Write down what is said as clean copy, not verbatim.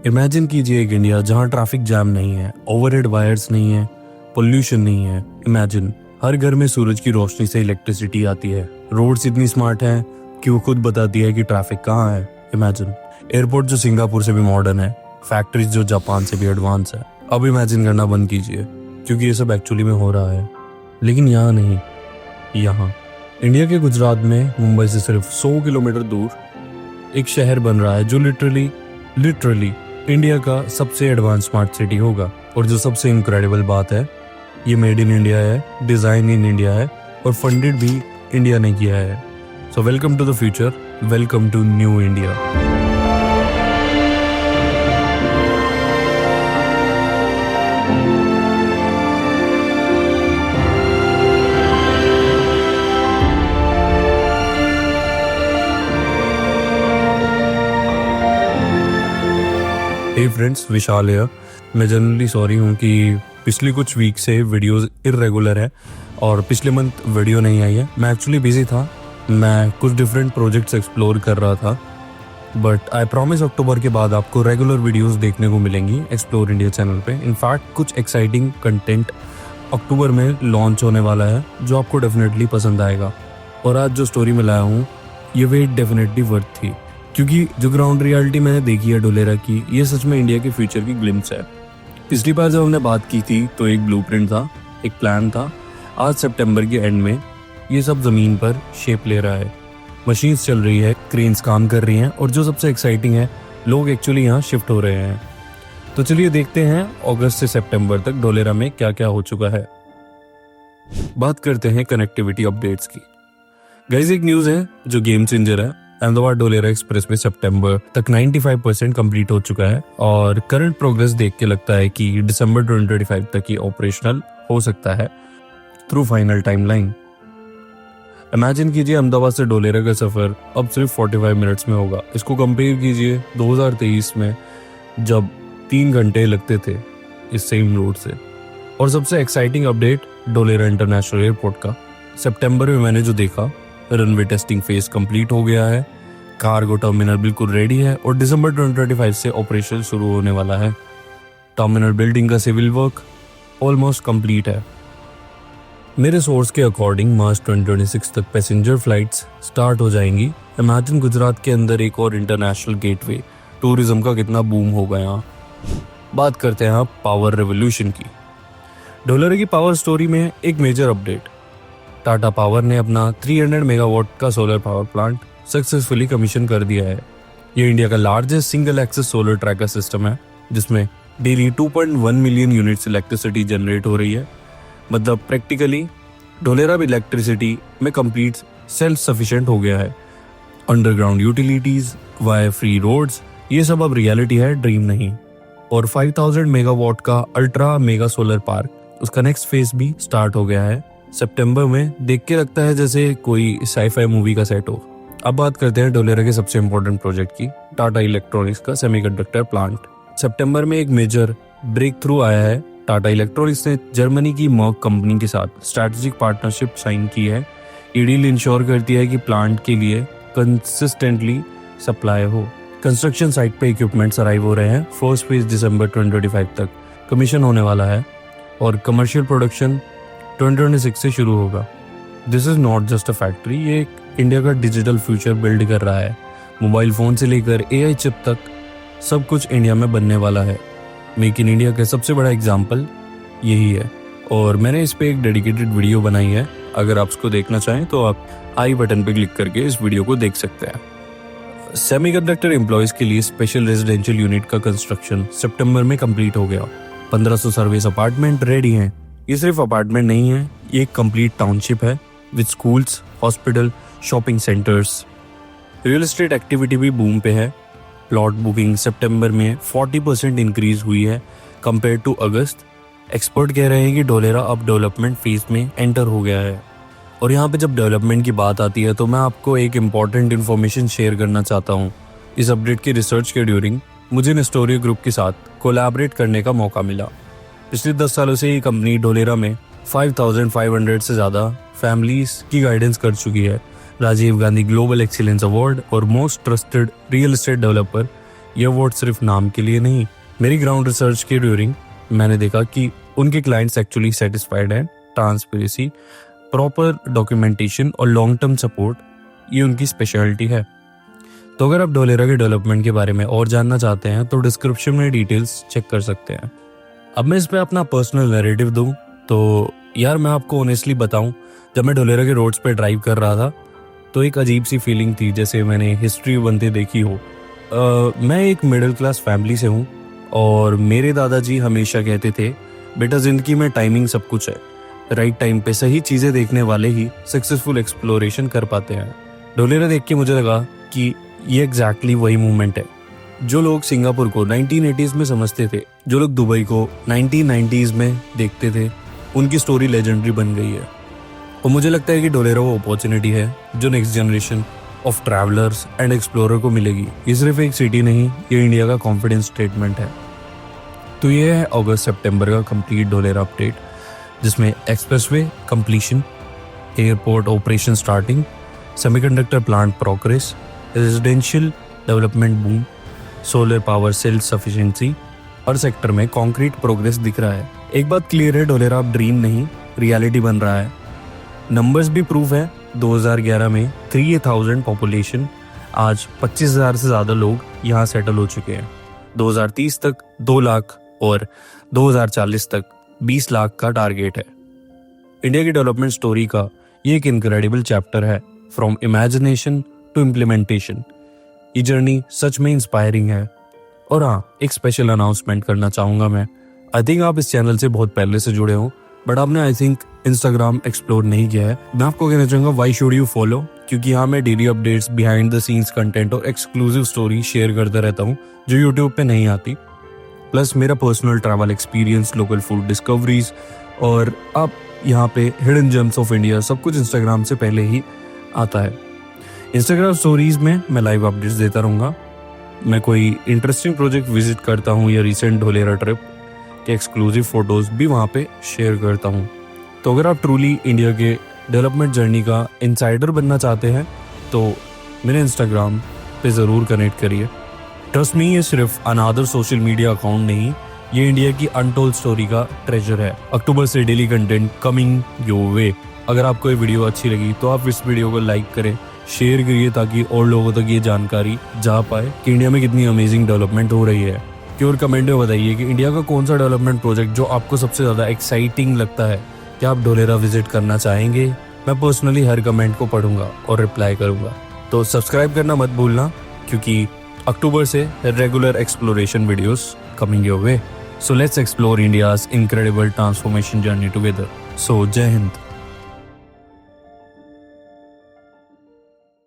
Imagine कीजिए एक India जहां ट्रैफिक जैम नहीं है, ओवरहेड वायर्स नहीं है, पोल्यूशन नहीं है। इमेजिन हर घर में सूरज की रोशनी से इलेक्ट्रिसिटी आती है, रोड्स इतनी स्मार्ट हैं कि वो खुद बताती है कि ट्रैफिक कहाँ है। इमेजिन एयरपोर्ट जो सिंगापुर से भी मॉडर्न है, फैक्ट्रीज जो जापान से भी एडवांस है। अब इमेजिन करना बंद कीजिए, क्योंकि ये सब एक्चुअली में हो रहा है। लेकिन यहाँ नहीं, यहाँ इंडिया के गुजरात में मुंबई से सिर्फ 100 किलोमीटर दूर एक शहर बन रहा है जो लिटरली इंडिया का सबसे एडवांस स्मार्ट सिटी होगा। और जो सबसे इनक्रेडिबल बात है, ये मेड इन इंडिया है, डिजाइन इन इंडिया है और फंडेड भी इंडिया ने किया है। So welcome to the future, welcome to new India. Hey friends, Vishal है। मैं जनरली सॉरी हूँ कि पिछली कुछ वीक से वीडियोस इर्रेगुलर है और पिछले मंथ वीडियो नहीं आई है। मैं एक्चुअली बिजी था, मैं कुछ डिफरेंट प्रोजेक्ट्स एक्सप्लोर कर रहा था, बट आई प्रॉमिस अक्टूबर के बाद आपको रेगुलर वीडियोस देखने को मिलेंगी एक्सप्लोर इंडिया चैनल पे। इनफैक्ट कुछ एक्साइटिंग कंटेंट अक्टूबर में लॉन्च होने वाला है जो आपको डेफिनेटली पसंद आएगा। और आज जो स्टोरी में लाया हूँ, ये वेट डेफिनेटली वर्थ थी, क्योंकि जो ग्राउंड रियलिटी मैंने देखी है डोलेरा की, ये सच में इंडिया के फ्यूचर की ग्लिम्स है। पिछली बार जब हमने बात की थी तो एक ब्लूप्रिंट था, एक प्लान था। आज सितंबर के एंड में ये सब जमीन पर शेप ले रहा है, मशीन्स चल रही है, क्रेन्स काम कर रही हैं और जो सबसे एक्साइटिंग है, लोग एक्चुअली यहाँ शिफ्ट हो रहे हैं। तो चलिए देखते हैं अगस्त से सितंबर तक डोलेरा में क्या क्या हो चुका है। बात करते हैं कनेक्टिविटी अपडेट्स की। गाइस, एक न्यूज है जो गेम चेंजर है। अहमदाबाद डोलेरा एक्सप्रेस में सितंबर तक 95% कंप्लीट हो चुका है और करंट प्रोग्रेस देख के लगता है कि दिसंबर 2025 तक ही ऑपरेशनल हो सकता है थ्रू फाइनल टाइमलाइन। इमेजिन कीजिए अहमदाबाद से डोलेरा का सफर अब सिर्फ 45 मिनट्स में होगा। इसको कंपेयर कीजिए 2023 में जब 3 घंटे लगते थे इस सेम रोड से। और सबसे exciting update Dholera international airport का। सितंबर में मैंने जो देखा, रनवे टेस्टिंग फेज कंप्लीट हो गया है, कार्गो टर्मिनल बिल्कुल रेडी है और दिसंबर 2025 से ऑपरेशन शुरू होने वाला है। टर्मिनल बिल्डिंग का सिविल वर्क ऑलमोस्ट कंप्लीट है। मेरे सोर्स के अकॉर्डिंग मार्च 2026 तक पैसेंजर फ्लाइट्स स्टार्ट हो जाएंगी। इमेजिन गुजरात के अंदर एक और इंटरनेशनल गेटवे, टूरिज्म का कितना बूम होगा यहाँ। बात करते हैं आप पावर रेवोल्यूशन की। डोलेरा की पावर स्टोरी में एक मेजर अपडेट। टाटा पावर ने अपना 300 मेगावाट का solar power plant successfully commission कर दिया है। ये इंडिया का largest single axis solar tracker system है, जिसमें daily 2.1 million units electricity generate हो रही है। मतलब प्रैक्टिकली डोलेरा भी इलेक्ट्रिसिटी में कंप्लीट सेल्फ सफिशिएंट हो गया है। Underground utilities, wire free roads, ये सब अब रियलिटी है, ड्रीम नहीं। और 5000 मेगावाट का अल्ट्रा मेगा सोलर पार्क, उसका नेक्स्ट फेज भी स्टार्ट हो गया है। सितंबर में देख के लगता है जैसे कोई साईफाई मूवी का सेट हो। अब बात करते हैं डोलेरा के सबसे इंपॉर्टेंट प्रोजेक्ट की, टाटा इलेक्ट्रॉनिक्स का सेमीकंडक्टर प्लांट। सितंबर में एक मेजर ब्रेक थ्रू आया है। टाटा इलेक्ट्रॉनिक्स ने जर्मनी की मर्क कंपनी के साथ स्ट्रैटेजिक पार्टनरशिप साइन की है। ये डील इंश्योर करती है कि प्लांट के लिए कंसिस्टेंटली सप्लाई हो। कंस्ट्रक्शन साइट पे इक्विपमेंट्स अराइव हो रहे हैं। फर्स्ट फेज दिसंबर 2025 तक कमीशन होने वाला है और कमर्शियल प्रोडक्शन 2026 से शुरू होगा। This is not just a factory, ये एक इंडिया का डिजिटल फ्यूचर बिल्ड कर रहा है। मोबाइल फोन से लेकर एआई चिप तक सब कुछ इंडिया में बनने वाला है। मेक इन इंडिया का सबसे बड़ा एग्जाम्पल यही है और मैंने इस पे एक डेडिकेटेड वीडियो बनाई है। अगर आप उसको देखना चाहें तो आप आई बटन पे क्लिक करके इस वीडियो को देख सकते हैं। सेमीकंडक्टर एम्प्लॉयज के लिए स्पेशल रेजिडेंशियल यूनिट का कंस्ट्रक्शन सितंबर में कंप्लीट हो गया। 1500 सर्विस अपार्टमेंट रेडी हैं। ये सिर्फ अपार्टमेंट नहीं है, ये एक कंप्लीट टाउनशिप है with schools, hospital, shopping centres. Real estate activity भी बूम पे है। प्लॉट बुकिंग सितंबर में 40% इंक्रीज हुई है कंपेयर टू अगस्त। एक्सपर्ट कह रहे हैं कि डोलेरा अब डेवलपमेंट फेज में एंटर हो गया है। और यहाँ पे जब डेवलपमेंट की बात आती है तो मैं आपको एक इम्पॉर्टेंट इन्फॉर्मेशन शेयर करना चाहता हूँ। इस अपडेट की रिसर्च के ड्यूरिंग मुझे नेस्टोरियो ग्रुप के साथ कोलैबोरेट करने का मौका मिला। पिछले 10 सालों से ये कंपनी डोलेरा में 5500 से ज़्यादा फैमिलीज की गाइडेंस कर चुकी है। Rajiv Gandhi global excellence award और most trusted real estate developer ये अवार्ड सिर्फ नाम के लिए नहीं, मेरी ग्राउंड रिसर्च के ड्यूरिंग मैंने देखा कि उनके क्लाइंट्स एक्चुअली सेटिस्फाइड हैं। ट्रांसपेरेंसी, प्रॉपर डॉक्यूमेंटेशन और लॉन्ग टर्म सपोर्ट, ये उनकी स्पेशलिटी है। तो अगर आप डोलेरा के डेवलपमेंट के बारे में और जानना चाहते हैं तो डिस्क्रिप्शन में डिटेल्स चेक कर सकते हैं। अब मैं इस पे अपना पर्सनल नैरेटिव दूं तो यार मैं आपको ऑनेस्टली बताऊं, जब मैं डोलेरा के रोड्स पे ड्राइव कर रहा था तो एक अजीब सी फीलिंग थी, जैसे मैंने हिस्ट्री बनते देखी हो। मैं एक मिडिल क्लास फैमिली से हूँ और मेरे दादाजी हमेशा कहते थे, बेटा ज़िंदगी में टाइमिंग सब कुछ है, राइट टाइम पे सही चीज़ें देखने वाले ही सक्सेसफुल एक्सप्लोरेशन कर पाते हैं। डोलेरा देख के मुझे लगा कि ये एग्जैक्टली वही मूवमेंट है। जो लोग सिंगापुर को 1980s में समझते थे, जो लोग दुबई को 1990s में देखते थे, उनकी स्टोरी लेजेंडरी बन गई है। और मुझे लगता है कि डोलेरा वो अपॉर्चुनिटी है जो next generation of travellers and explorer को मिलेगी। ये सिर्फ एक सिटी नहीं, ये इंडिया का कॉन्फिडेंस स्टेटमेंट है। तो ये है अगस्त सितंबर का कंप्लीट डोलेरा अपडेट, जिसमें expressway completion, airport operation starting, semiconductor plant progress, residential development boom, solar power self sufficiency, हर सेक्टर में कॉन्क्रीट प्रोग्रेस दिख रहा है। एक बात क्लियर है, डोलेरा अब ड्रीम नहीं रियलिटी बन रहा है। नंबर्स भी प्रूफ है। 2011 में 3,000 पॉपुलेशन, आज 25,000 से ज़्यादा लोग यहाँ सेटल हो चुके हैं। 2030 तक 2 लाख और 2040 तक 20 लाख का टारगेट है। इंडिया की डेवलपमेंट स्टोरी का ये एक इनक्रेडिबल चैप्टर है, फ्रॉम इमेजिनेशन टू इम्प्लीमेंटेशन। ये जर्नी सच में इंस्पायरिंग है। और हाँ, एक स्पेशल अनाउंसमेंट करना चाहूँगा मैं। आई थिंक आप इस चैनल से बहुत पहले से जुड़े हो, बट आपने आई थिंक इंस्टाग्राम एक्सप्लोर नहीं किया है। मैं आपको कहना चाहूँगा व्हाई शुड यू फॉलो, क्योंकि यहाँ मैं daily updates, behind the scenes content और एक्सक्लूसिव स्टोरी शेयर करता रहता हूँ जो यूट्यूब पे नहीं आती। प्लस मेरा personal travel experience, local food discoveries और आप यहाँ पे हिडन जेम्स ऑफ इंडिया, सब कुछ इंस्टाग्राम से पहले ही आता है। इंस्टाग्राम स्टोरीज में मैं लाइव अपडेट्स देता रहूँगा। मैं कोई इंटरेस्टिंग प्रोजेक्ट विजिट करता हूँ या रिसेंट डोलेरा ट्रिप के एक्सक्लूसिव फोटोज भी वहाँ पे शेयर करता हूँ। तो अगर आप ट्रूली इंडिया के डेवलपमेंट जर्नी का इनसाइडर बनना चाहते हैं तो मेरे इंस्टाग्राम पे ज़रूर कनेक्ट करिए। ट्रस्ट मी, ये सिर्फ अनदर सोशल मीडिया अकाउंट नहीं, ये इंडिया की अनटोल्ड स्टोरी का ट्रेजर है। अक्टूबर से डेली कंटेंट कमिंग योर वे। अगर आपको ये वीडियो अच्छी लगी तो आप इस वीडियो को लाइक करें, शेयर करिए, ताकि और लोगों तक ये जानकारी जा पाए कि इंडिया में कितनी अमेजिंग डेवलपमेंट हो रही है। और कमेंट में बताइए कि इंडिया का कौन सा डेवलपमेंट प्रोजेक्ट जो आपको सबसे ज़्यादा एक्साइटिंग लगता है। क्या आप डोलेरा विजिट करना चाहेंगे? मैं पर्सनली हर कमेंट को पढ़ूंगा और रिप्लाई करूंगा। तो सब्सक्राइब करना मत भूलना, क्योंकि अक्टूबर से regular exploration videos coming your way. So let's explore India's incredible transformation journey together. So जय हिंद।